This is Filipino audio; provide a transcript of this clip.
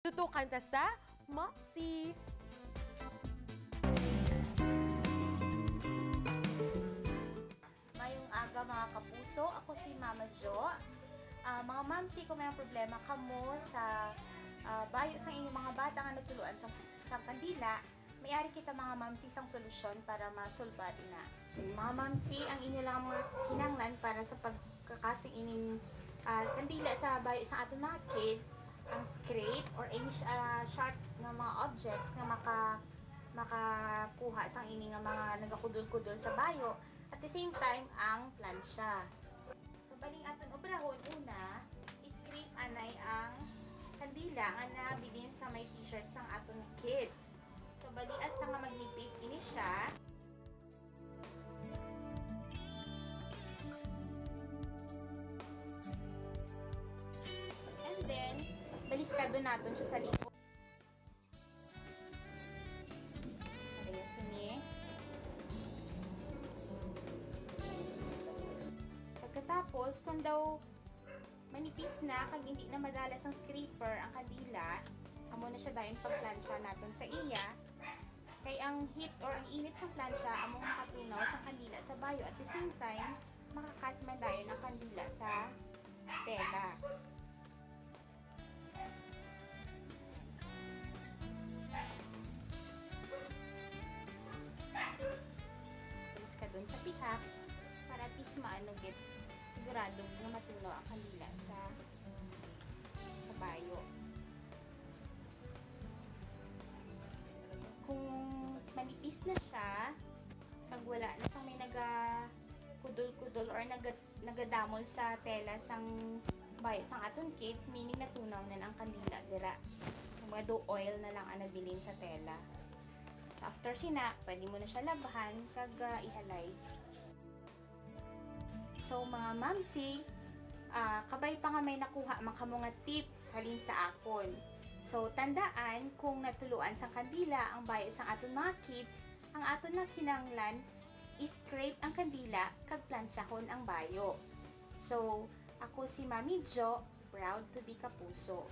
Tutukan ta sa Mopsy! Mayong aga mga kapuso, ako si Mama Jo. Mga mamsi, kung may problema kamo sa bayo sa inyong mga bata nga nagtuluan sa kandila, may-ari kita mga mamsi sang solusyon para masulba din na. Mga mamsi, ang inyo lang mga kinanglan para sa pagkakasing ining kandila sa bayo sa ating mga kids, ang scrape or any sharp nga mga objects nga makakuha sang ini nga mga nagakudul-kudul sa bayo. At the same time, ang plansya. So, baling aton obrahon, una, scrape anay ang kandila nga nabilin sa may t-shirt sang aton kids. So, bali hasta nga magnipis ini siya. And then, baliskado natin siya sa likod. Parehas ini. Pagkatapos, kung daw manipis na, kag hindi na madalas ang scraper ang kandila, amo na siya dayon pagplansya naton sa iya. Kay ang heat or ang init sa plansya, amo makatunaw sa kandila sa bayo. At the same time, makakasma dayon ang kandila sa tela. Alis ka dun sa pihak para at least maano git sigurado nga matunaw ang kandila sa bayo. Kung manipis na siya, kag wala na sang may kudul-kudul or nagadamol sa tela sang bayo sang aton kids, meaning natunaw na ang kandila dira. Mga do oil na lang ang nabilin sa tela. So after sina, pwede mo na siya labhan kag ihalay. So mga mamsi, kabay pa nga may nakuha mga mga tips halin sa akon. So tandaan, kung natuluan sa kandila ang bayo sa aton mga kids, ang aton na kinanglan scrape ang kandila kag plansyahon ang bayo. So ako si Mami Jo, proud to be kapuso.